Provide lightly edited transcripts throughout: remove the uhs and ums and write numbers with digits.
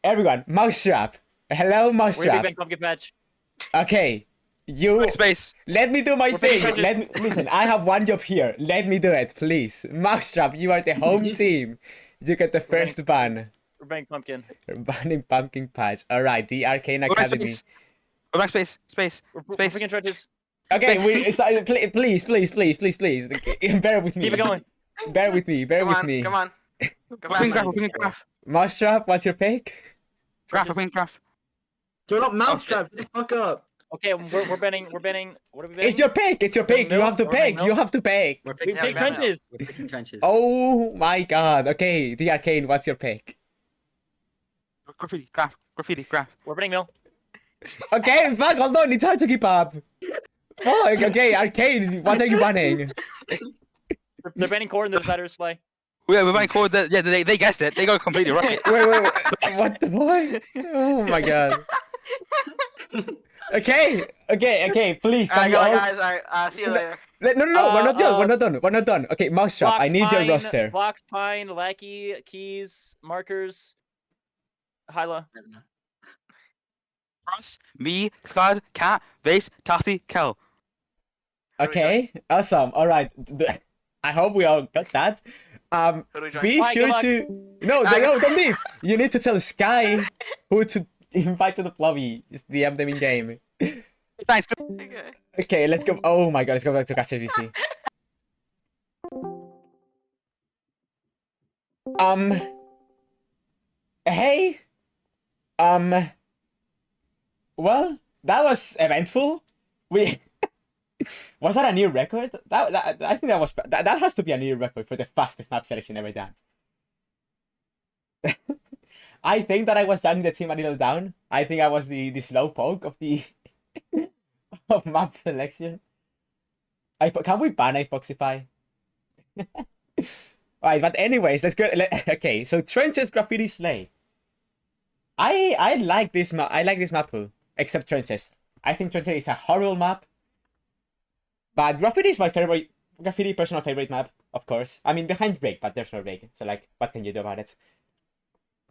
everyone, Mousetrap. Hello, We're Big Mousetrap. Bang Pumpkin Patch. Okay, you. Space. Let me do my We're thing. picking Let me listen. I have one job here. Let me do it, please. Mousetrap, you are the home team. You get the first ban. We're Bang Pumpkin. Banning Pumpkin Patch. All right, the Arcane Go back Academy. space. Go back space. Space. We're Space. picking trenches. Okay, Space. please, bear with me. Keep it going. Bear with me. Bear Come with on, me. come on. Go We're picking back. graph. We're picking graph. Mousetrap, what's your pick? Graph. We're picking graph. You're not Mousetrap. Shut the fuck up. Okay, we're banning. What are we banning? It's your pick. It's your pick. You have to We're banning pick. You have to pick. We're We picking, Yeah, pick we banning trenches. we're picking trenches. Oh my god. Okay, the Arcane, what's your pick? Graffiti. Graph. Graffiti. Graph. We're banning mill. Okay, fuck, hold on, it's hard to keep up. Fuck, okay, Arcane, what are you banning? They're banning core and the deciders slay. We're buying code. Yeah, they guessed it. They got completely right. Wait, what the fuck? Oh my god. Okay, please, can Alright, you all... guys. Alright, see you later. No, we're not done. Okay, Mousetrap, I need your roster. Vox, Pine, Lackey, Keys, Markers, Hyla. Ross, me, Scott, Cat, Vase, Tathy, Kel. Okay, awesome, alright. I hope we all got that. Who do we join? Be Bye, sure good luck. to... No, don't leave. You need to tell Sky who to invite to the lobby. It's the them in game. Thanks. Okay. Okay, let's go. Oh my god, let's go back to Caster VC. Hey. Well, that was eventful. We... Was that a new record? I think that has to be a new record for the fastest map selection ever done. I think that I was dragging the team a little down. I think I was the slow poke of the of map selection. Can we ban Foxify? Alright, but anyways, let's go. Okay, so Trenches Graffiti Slay. I like this map. I like this map pool, except Trenches. I think Trenches is a horrible map. But Graffiti is my favorite. Graffiti personal favorite map, of course. I mean, behind Break, but there's no Break. So like, what can you do about it?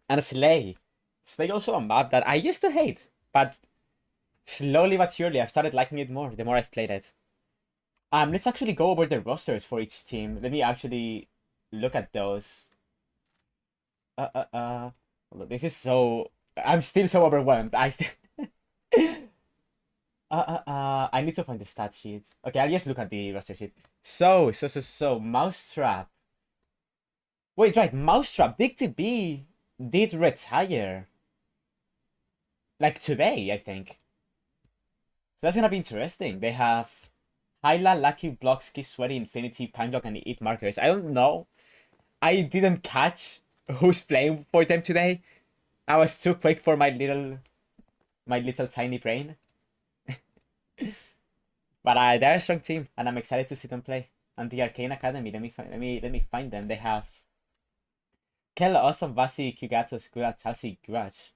And Slay. Slay also a map that I used to hate, but slowly but surely I've started liking it more the more I've played it. Let's actually go over the rosters for each team. Let me actually look at those. This is so... I'm still so overwhelmed. I still... I need to find the stat sheet. Okay, I'll just look at the roster sheet. So, Mousetrap. Wait, right, Mousetrap, DigTB did retire. Like today, I think. So that's gonna be interesting. They have Hyla, Lucky, Blocksky, Sweaty, Infinity, Pineblock, and Eat Markers. I don't know. I didn't catch who's playing for them today. I was too quick for my little tiny brain. But they're a strong team, and I'm excited to see them play. And the Arcane Academy, let me find them. They have Kella, Awesome, Vasi, Kugato, Skura, Talsi, Grudge.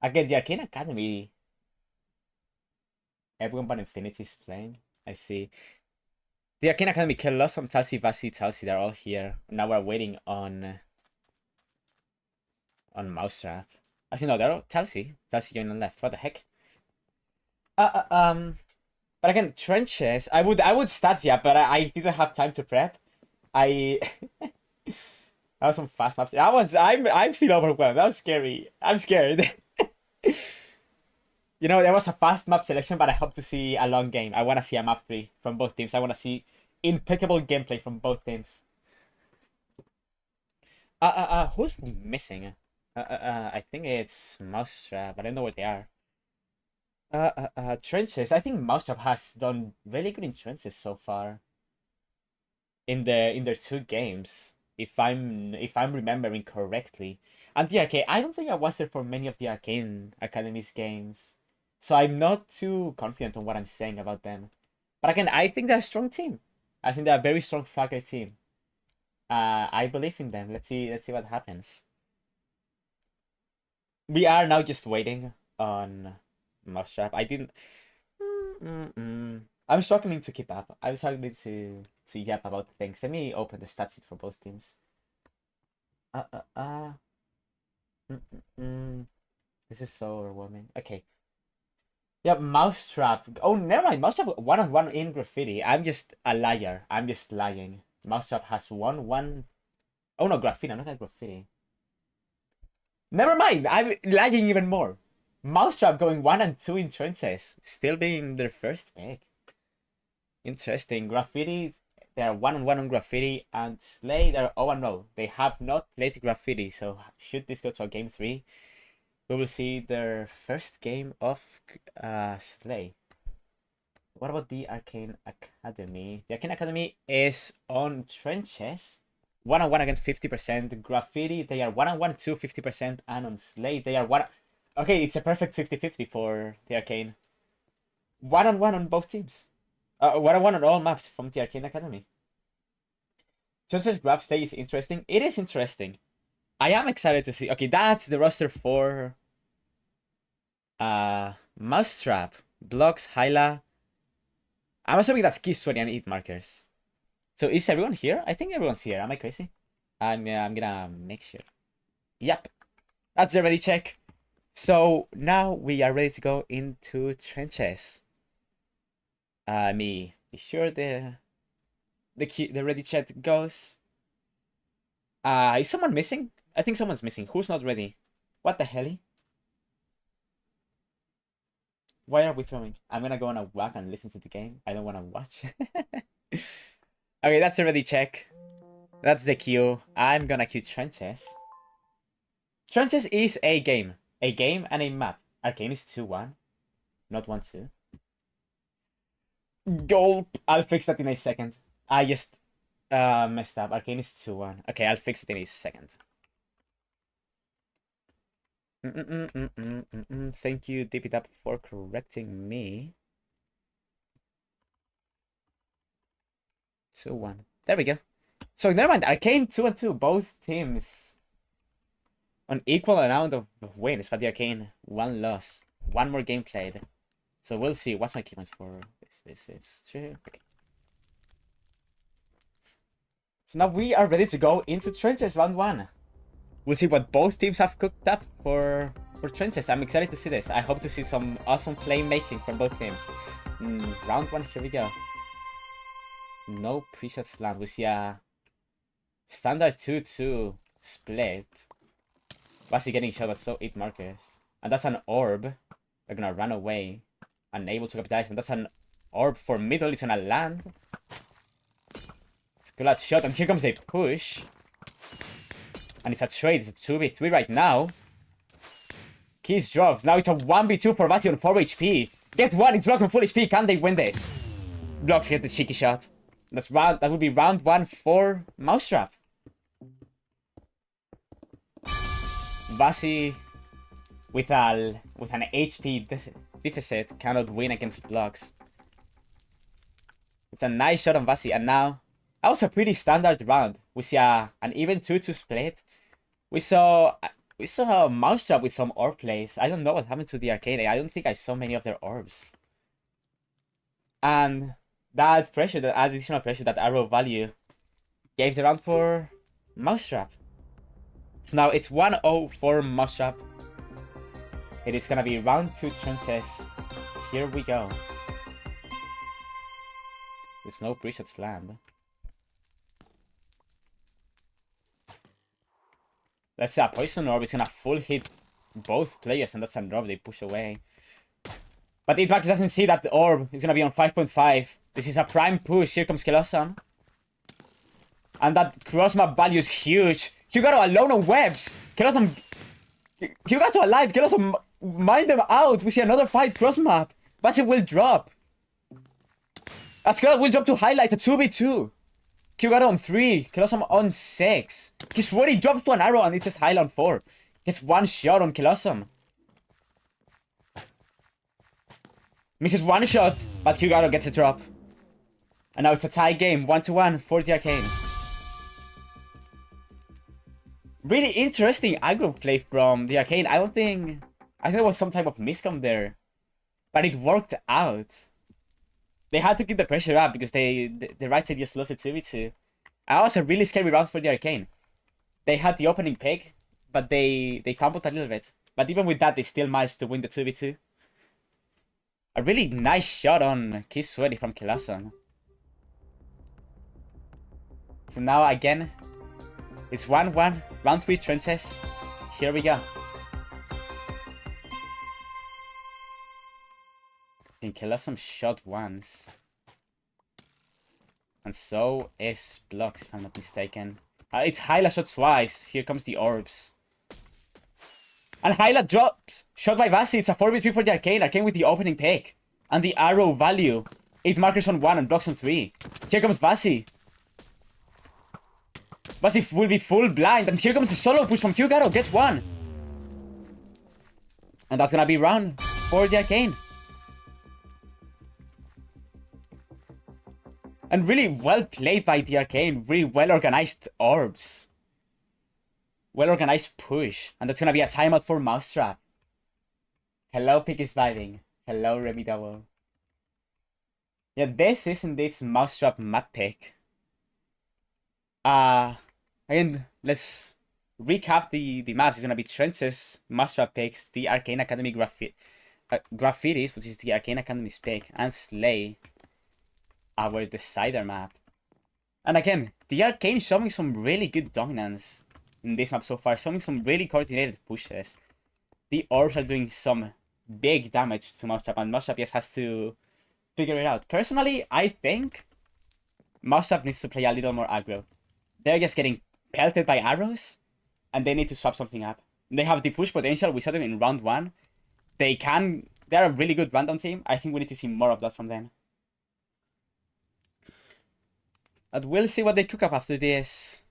Again, the Arcane Academy. Everyone but Infinity is playing. I see. The Arcane Academy, Kella, Awesome, Talsi, Vasi, Talsi, they're all here. Now we're waiting on Mousetrap. Actually, no, they're all Talsi. Talsi joined on left. What the heck? But again, Trenches, I would stat, yeah, but I didn't have time to prep. I that was some fast maps. I'm still overwhelmed. That was scary. I'm scared. You know, there was a fast map selection, but I hope to see a long game. I want to see a map 3 from both teams. I want to see impeccable gameplay from both teams. Who's missing? I think it's Mousetrap, but I don't know where they are. Trenches. I think Mousetrap has done really good in Trenches so far. In their 2 games, if I'm remembering correctly. And the Arcane, I don't think I was there for many of the Arcane Academy's games, so I'm not too confident on what I'm saying about them. But again, I think they're a strong team. I think they're a very strong fragger team. I believe in them. Let's see what happens. We are now just waiting on Mousetrap. I didn't. I'm struggling to keep up. I'm struggling to yap about things. Let me open the stat sheet for both teams. This is so overwhelming. Okay. Yeah, Mousetrap. Oh, never mind. Mousetrap 1-on-1 in graffiti. I'm just a liar. I'm just lying. Mousetrap has 1-1. Oh no, graffiti. I'm not at graffiti. Never mind. I'm lying even more. Mousetrap going 1-2 in trenches. Still being their first pick. Interesting. Graffiti. They are 1-1 on graffiti, and Slay, they're 0-0. They have not played graffiti, so should this go to a game 3, we will see their first game of Slay. What about the Arcane Academy? The Arcane Academy is on trenches. 1-on-1 against 50%. Graffiti, they are 1-on-1 to 50%, and on Slay, they are 1. Okay, it's a perfect 50-50 for the Arcane. 1-on-1 on both teams. 1-on-1 on all maps from the Arcane Academy. Trenches graph Slay is interesting. It is interesting. I am excited to see. Okay, that's the roster for Mousetrap, Blocks, Hyla. I'm assuming that's Keys 20 and Eat Markers. So is everyone here? I think everyone's here. Am I crazy? I'm gonna make sure. Yep. That's the ready check. So now we are ready to go into trenches. Me be sure the ready chat goes. Is someone missing? I think someone's missing. Who's not ready? What the hell? Why are we throwing? I'm gonna go on a walk and listen to the game. I don't wanna watch. Okay, that's a ready check. That's the queue. I'm gonna queue trenches. Trenches is a game. A game and a map. Arcane is 2-1. Not 1-2. Gulp. I'll fix that in a second. I just messed up. Arcane is 2-1. Okay, I'll fix it in a second. Thank you, Dip It Up, for correcting me. 2-1. There we go. So never mind. Arcane 2-2. Both teams on equal amount of wins, but the Arcane 1 loss. 1 more game played. So we'll see. What's my key points for this? This is true. Okay. So now we are ready to go into trenches round 1. We'll see what both teams have cooked up for trenches. I'm excited to see this. I hope to see some awesome playmaking from both teams. Round 1, here we go. No presets land. We see a standard 2-2 split. Basi getting shot at so 8 markers. And that's an orb. They're gonna run away. Unable to capitalize. And that's an orb for middle. It's gonna land. It's good shot. And here comes a push. And it's a trade. It's a 2v3 right now. Keys drops. Now it's a 1v2 for Basi on 4 HP. Get one. It's Blocks on full HP. Can they win this? Blocks get the cheeky shot. That would be round 1 for Mousetrap. Basi with an HP deficit cannot win against Blocks. It's a nice shot on Basi, and now that was a pretty standard round. We see an even 2-2 split. We saw Mousetrap with some orb plays. I don't know what happened to the Arcane. I don't think I saw many of their orbs. And that pressure, that additional pressure, that arrow value gave the round for Mousetrap. So now it's 1-0 for Mousetrap. It is gonna be round 2 trenches. Here we go. There's no presets land. Let's say a poison orb is gonna full hit both players, and that's an orb they push away. But Itmax doesn't see that the orb is gonna be on 5.5. This is a prime push. Here comes Kelosan. And that cross map value is huge. Hugato alone on webs. Kelosan. Hugato alive. Kelosan mind them out. We see another fight cross map. Basi will drop. Askelat will drop to highlights a 2v2. Hugato on 3. Kelosan on 6. Kiswori drops to an arrow and it says highlight on 4. Gets one shot on Kelosan. Misses one shot, but Hugato gets a drop. And now it's a tie game, 1-1 for the Arcane. Really interesting aggro play from the Arcane. I think there was some type of miscom there. But it worked out. They had to keep the pressure up because the right side just lost it 2v2. And that was a really scary round for the Arcane. They had the opening pick, but they fumbled a little bit. But even with that, they still managed to win the 2v2. A really nice shot on Kiss Sweaty from Kilason. So now again, it's 1-1, round 3 trenches. Here we go. I think Kilason shot once. And so is Blocks, if I'm not mistaken. It's Hyla shot twice. Here comes the orbs. And Hyla drops. Shot by Vasi. It's a 4v3 for the Arcane. Arcane with the opening pick. And the arrow value. 8 markers on 1 and Blocks on 3. Here comes Vasi. Vasi will be full blind. And here comes the solo push from Hyugaro. Gets 1. And that's gonna be round for the Arcane. And really well played by the Arcane. Really well organized orbs. Well organized push. And that's gonna be a timeout for Mousetrap. Hello, Pick is vibing. Hello, Remy Double. Yeah, this is indeed Mousetrap map pick. And let's recap the maps. It's gonna be Trenches, Mousetrap picks, the Arcane Academy Graffitis, which is the Arcane Academy's pick, and Slay, our decider map. And again, the Arcane showing some really good dominance in this map so far, showing some really coordinated pushes. The orbs are doing some big damage to Mousetrap, and Mousetrap just has to figure it out. Personally, I think Mousetrap needs to play a little more aggro. They're just getting pelted by arrows, and they need to swap something up. They have the push potential. We saw them in round 1. They're a really good random team. I think we need to see more of that from them. But we'll see what they cook up after this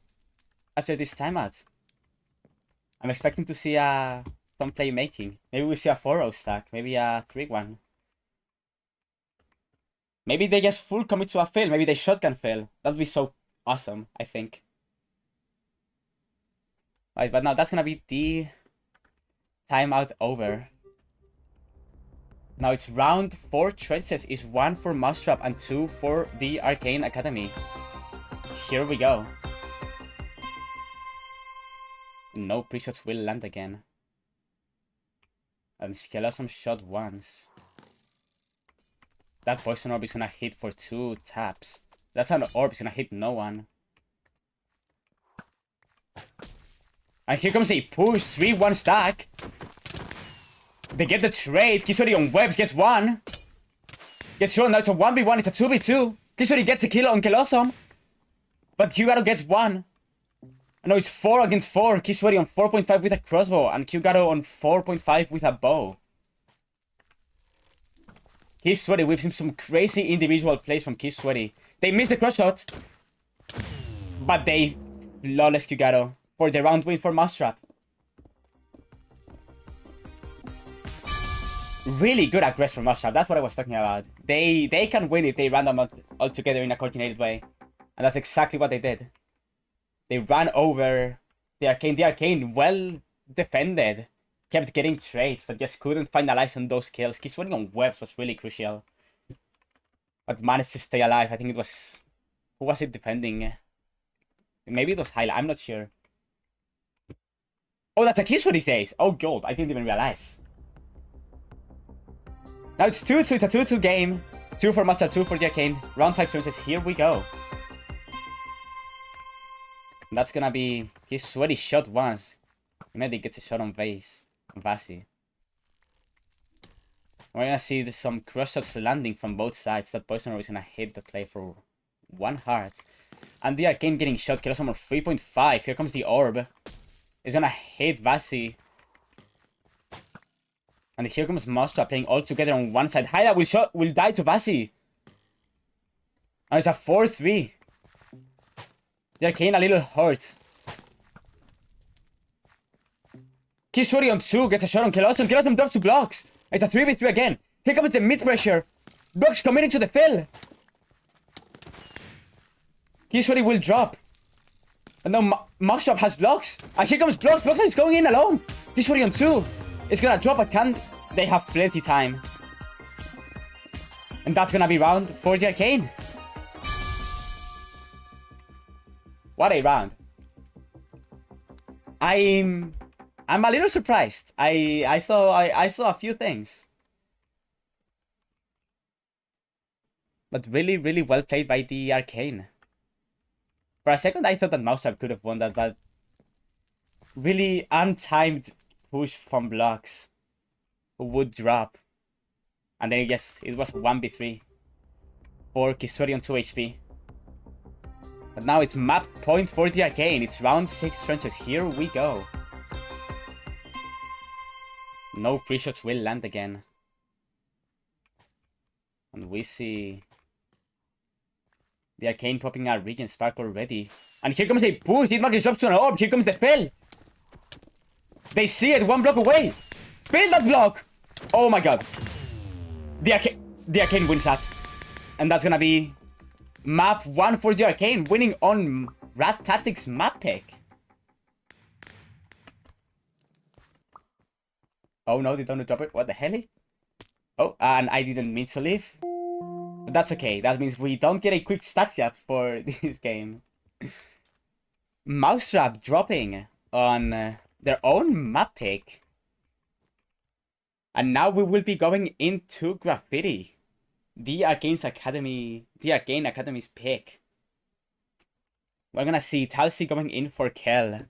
timeout. I'm expecting to see some playmaking. Maybe we see a 4-0 stack. Maybe a 3-1. Maybe they just full commit to a fail. Maybe they shotgun fail. That'd be so awesome, I think. Right, but now that's gonna be the timeout over. Now it's round 4 trenches. Is 1 for Mousetrap and 2 for the Arcane Academy. Here we go. No pre-shots will land again. And Skelasm shot once. That poison orb is gonna hit for 2 taps. That's an orb is gonna hit no one. And here comes a push, 3-1 stack. They get the trade. Kisori on webs gets 1. Gets shown. Now it's a 1v1, it's a 2v2. Kisori gets a kill on Kelosum. But Hyugaro gets 1. And now it's 4 against 4. Kisori on 4.5 with a crossbow. And Hyugaro on 4.5 with a bow. Kisori, we've seen some crazy individual plays from Kisori. They missed the cross shot. But they flawless Hyugaro for the round win for Mousetrap. Really good aggress from Mousetrap. That's what I was talking about. They can win if they run them all together in a coordinated way. And that's exactly what they did. They ran over the Arcane. The Arcane, well defended. Kept getting trades, but just couldn't finalize on those kills. Kisori on webs was really crucial. But managed to stay alive. I think it was... Who was it defending? Maybe it was Hyla. I'm not sure. Oh, that's a Kisori says. Oh, gold. I didn't even realize. Now it's 2-2. It's a 2-2 game. 2 for Master, 2 for the Arcane. Round 5 turns. Here we go. That's gonna be... He's sweaty shot once. Maybe he gets a shot on Vasi. We're gonna see some crush shots landing from both sides. That poison orb is gonna hit the play for 1 heart. And the Arcane getting shot. Kilosum on 3.5. Here comes the orb. It's gonna hit Vasi. And here comes Mousetrap playing all together on one side. Hyla will die to Vasi. And it's a 4-3. The Arcane a little hurt. Kisori on 2 gets a shot on Kelosum. Kelosum drops to Blocks. It's a 3v3 again. Here comes the mid pressure. Blocks committing to the fill. Kisori will drop. And now Mousetrap has Blocks. And here comes Blocks. Blocks is going in alone. Kisori on 2. It's gonna drop, but can they have plenty time? And that's gonna be round for the Arcane. What a round. I'm I'm a little surprised. I saw a few things. But really, really well played by the Arcane. For a second, I thought that Mousetrap could have won that, but really untimed push from blocks would drop. And then it was 1v3 for Kisori on 2 HP. But now it's map point for the Arcane. It's round 6 trenches. Here we go. No pre-shots will land again. And we see the Arcane popping out Regen Spark already. And here comes a push. Didmark drops to an orb. Here comes the fill. They see it 1 block away. Fill that block. Oh my god. The Arcane wins that. And that's gonna be map 1 for the Arcane, winning on Rat Tactics map pick. Oh no, they don't drop it. What the hell? Oh, and I didn't mean to leave. But that's okay. That means we don't get a quick stats gap for this game. Mousetrap dropping on their own map pick. And now we will be going into Graffiti. The Arcane Academy's pick. We're gonna see Talsi going in for Kel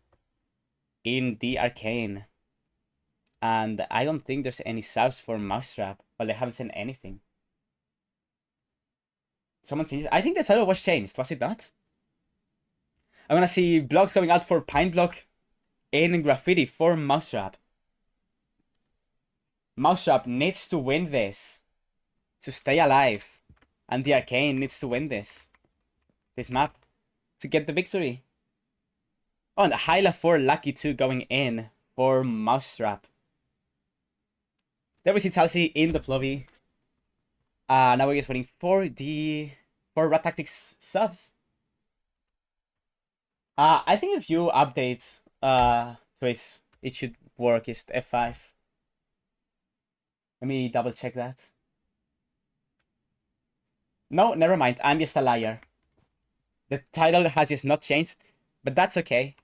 in the Arcane. And I don't think there's any subs for Mousetrap, but they haven't sent anything. Someone sees. I think the title was changed, was it not? I'm gonna see blocks going out for Pine Block in Graffiti for Mousetrap. Mousetrap needs to win this to stay alive. And the Arcane needs to win this map to get the victory. Oh, and Hyla for Lucky 2 going in for Mousetrap. There we see Talsi in the lobby. Now we're just waiting for Rat Tactics subs. I think if you update Twitch, it should work. It's F5. Let me double check that. No, never mind. I'm just a liar. The title has just not changed, but that's okay.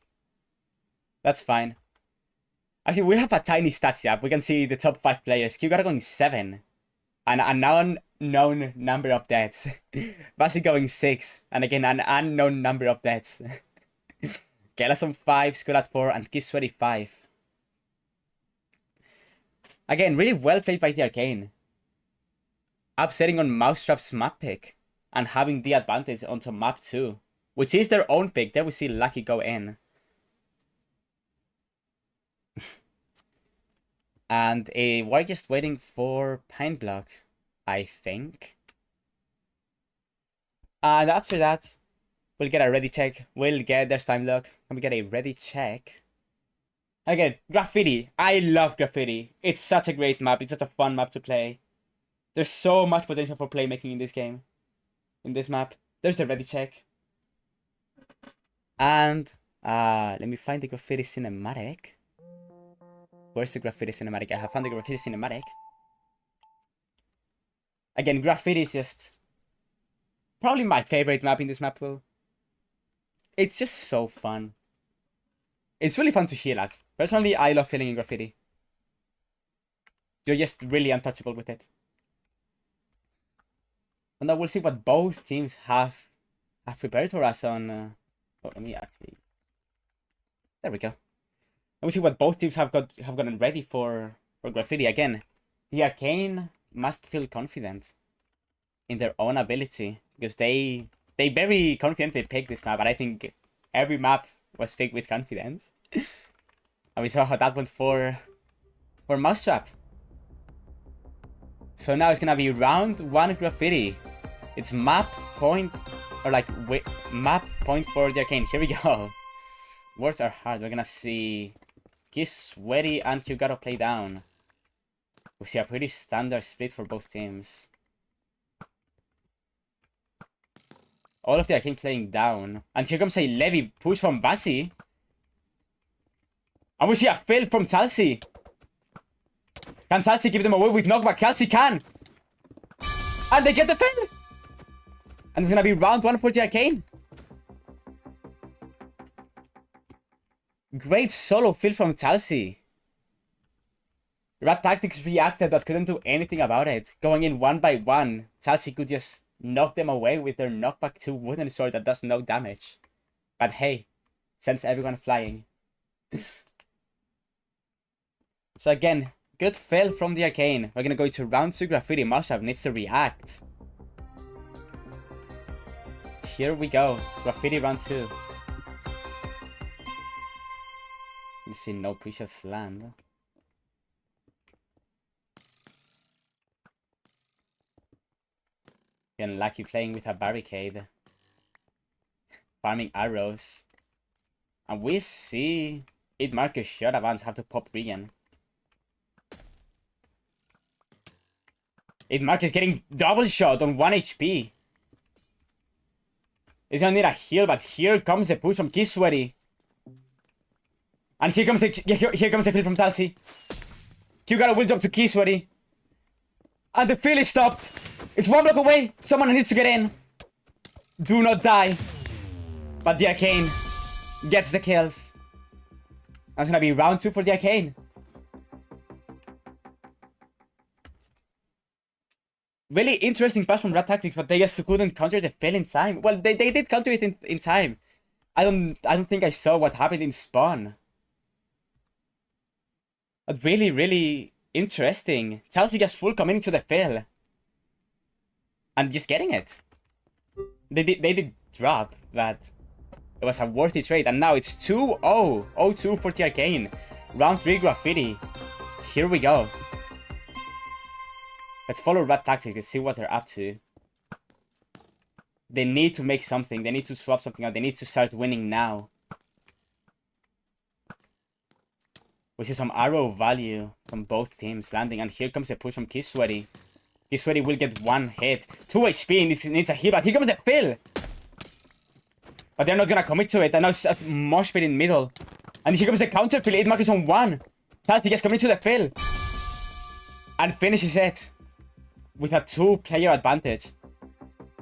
That's fine. Actually, we have a tiny stats gap. We can see the top 5 players. Kyugara going 7. And an unknown number of deaths. Basi going 6. And again, an unknown number of deaths. Kelas on 5, Skull at 4, and Kisweri 5. Again, really well played by the Arcane. Upsetting on Mousetrap's map pick. And having the advantage onto map 2. Which is their own pick. There we see Lucky go in. And we're just waiting for Pine Block, I think. And after that, we'll get a ready check. There's Pine Block. And we get a ready check. Again, Graffiti. I love Graffiti. It's such a great map. It's such a fun map to play. There's so much potential for playmaking in this game. In this map. There's the ready check. And let me find the Graffiti cinematic. Where's the Graffiti cinematic? I have found the Graffiti cinematic. Again, Graffiti is just probably my favorite map in this map pool. It's just so fun. It's really fun to heal at. Personally, I love healing in Graffiti. You're just really untouchable with it. And now we'll see what both teams have prepared for us on... oh, let me actually... There we go. And we see what both teams have gotten ready for Graffiti. Again, the Arcane must feel confident in their own ability. Because they very confidently picked this map. But I think every map was picked with confidence. And we saw how that went for Mousetrap. So now it's gonna be round 1 Graffiti. It's map point, or like map point for the Arcane. Here we go. Words are hard. We're gonna see Kisweri and Kyugara play down. We see a pretty standard split for both teams. All of the Arcane playing down. And here comes a Levi push from Basi. And we see a fail from Talsi. Can Talsi give them away with knockback? Talsi can! And they get the fail! And it's gonna be round 1 for the Arcane. Great solo fill from Talsi. Rat Tactics reacted but couldn't do anything about it. Going in one by one, Chelsea could just knock them away with their knockback 2 wooden sword that does no damage. But hey, sends everyone flying. So again, good fail from the Arcane. We're gonna go to round 2 Graffiti. Mousetrap needs to react. Here we go. Graffiti round 2. You see no precious land. Again, Lucky playing with a barricade. Farming arrows. And we see it markers should advance, have to pop regen. It markers getting double shot on 1 HP. He's gonna need a heal, but here comes the push from Kisweri. And here comes the fill from Talsi. You got a will drop to Kisweri. And the fill is stopped. It's 1 block away. Someone needs to get in. Do not die. But the Arcane gets the kills. That's gonna be round 2 for the Arcane. Really interesting pass from Rat Tactics, but they just couldn't counter the fail in time. Well, they did counter it in time. I don't think I saw what happened in spawn. But really interesting. Chelsea just full committing to the fail. And just getting it. They did drop, but it was a worthy trade. And now it's 2-0. 0-2 for the Arcane. Round 3 Graffiti. Here we go. Let's follow Rat Tactics and see what they're up to. They need to make something. They need to swap something out. They need to start winning now. We see some arrow value from both teams landing. And here comes a push from Kisweri. Kisweri will get 1 hit. 2 HP needs a heal, but here comes the fill. But they're not gonna commit to it. And now it's a mosh pit in middle. And here comes the counter fill. 8 markers on 1. Talsi just commits to the fill. And finishes it. With a 2-player advantage.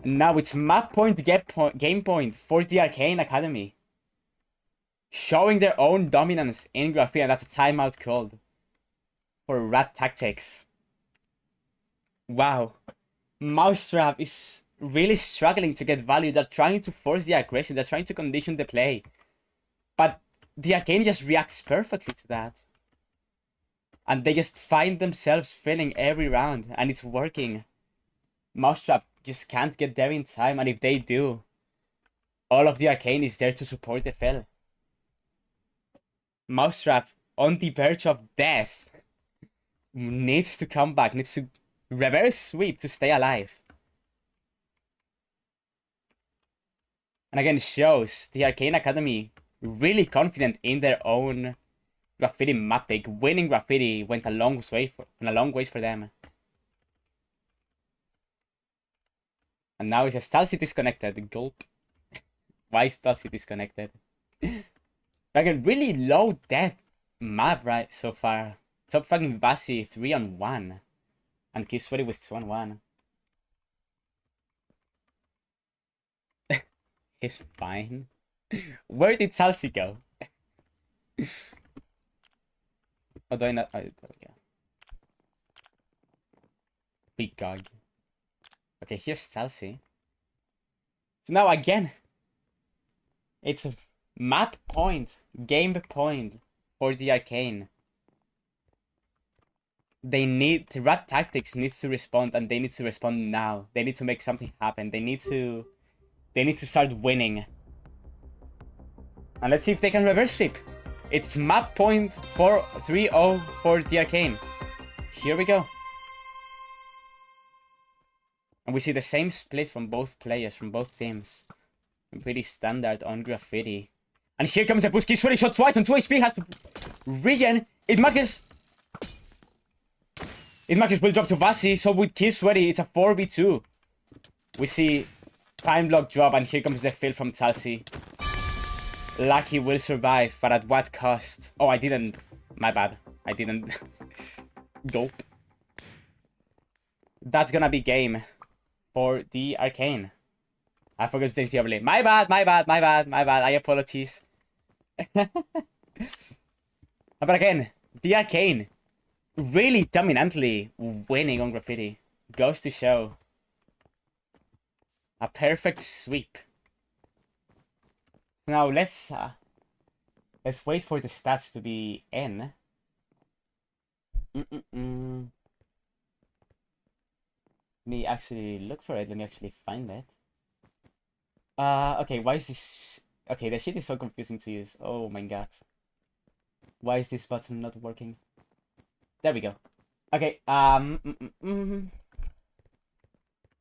And now it's map point, game point for the Arcane Academy. Showing their own dominance in Graffiti, and that's a timeout called for Rat Tactics. Wow. Mousetrap is really struggling to get value. They're trying to force the aggression. They're trying to condition the play. But the Arcane just reacts perfectly to that. And they just find themselves filling every round. And it's working. Mousetrap just can't get there in time. And if they do, all of the Arcane is there to support the fill. Mousetrap, on the verge of death, needs to come back. Needs to reverse sweep to stay alive. And again, shows the Arcane Academy really confident in their own Graffiti map pick. Winning Graffiti went a long way for them. And now it's a Talsi disconnected. Gulp. Why is Talsi disconnected? Like a really low death map right so far. Top fucking Vasi 3-on-1. And Kisweri with 2-on-1. He's fine. Where did Talsi go? Oh, do I not? Oh, there we go. Big gog. Okay, here's Talsi. So now again, it's a map point, game point for the Arcane. They need Rat Tactics needs to respond, and they need to respond now. They need to make something happen. They need to start winning. And let's see if they can reverse sweep. It's map point 3-0 for the Arcane. Here we go. And we see the same split from both players, from both teams. Pretty standard on Graffiti. And here comes a push. Kisweri shot twice on 2 HP. Has to regen. It markers will drop to Vasi. So with Kisweri, it's a 4v2. We see time block drop. And here comes the fill from Talsi. Lucky will survive, but at what cost? Oh, I didn't. My bad. I didn't. Gulp. That's gonna be game for the Arcane. I forgot to change the overlay. My bad. I apologize. But again, the Arcane really dominantly winning on graffiti. Goes to show. A perfect sweep. Now let's wait for the stats to be in. Let me actually look for it. Let me actually find it. Okay, why is this... Okay, the shit is so confusing to use. Oh my god. Why is this button not working? There we go. Okay,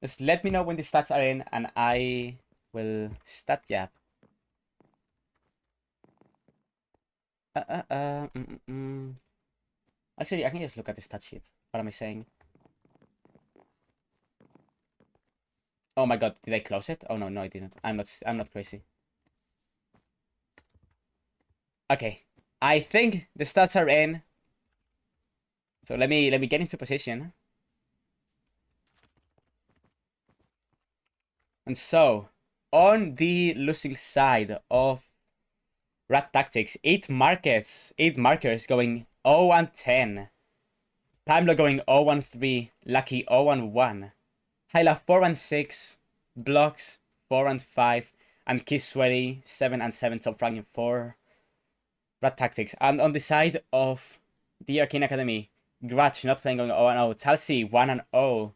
just let me know when the stats are in and I will stat gap. Actually, I can just look at the stat sheet. What am I saying? Oh my god, did I close it? Oh no, I didn't. I'm not crazy. Okay. I think the stats are in. So let me get into position. And so, on the losing side of Rat Tactics, 8 markers going 0 and 10. Timelo going 0 and 3, Lucky 0 and 1. Hyla 4 and 6, Blocks 4 and 5, and Kiss Sweaty 7 and 7, top ranking for Rat Tactics. And on the side of the Arcane Academy, Grudge not playing going 0 and 0, Talsi 1 and 0,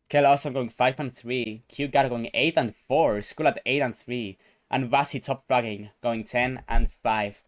Kel also going 5 and 3, Qgar going 8 and 4, Skull at 8 and 3, and Vasi top fragging going 10 and 5.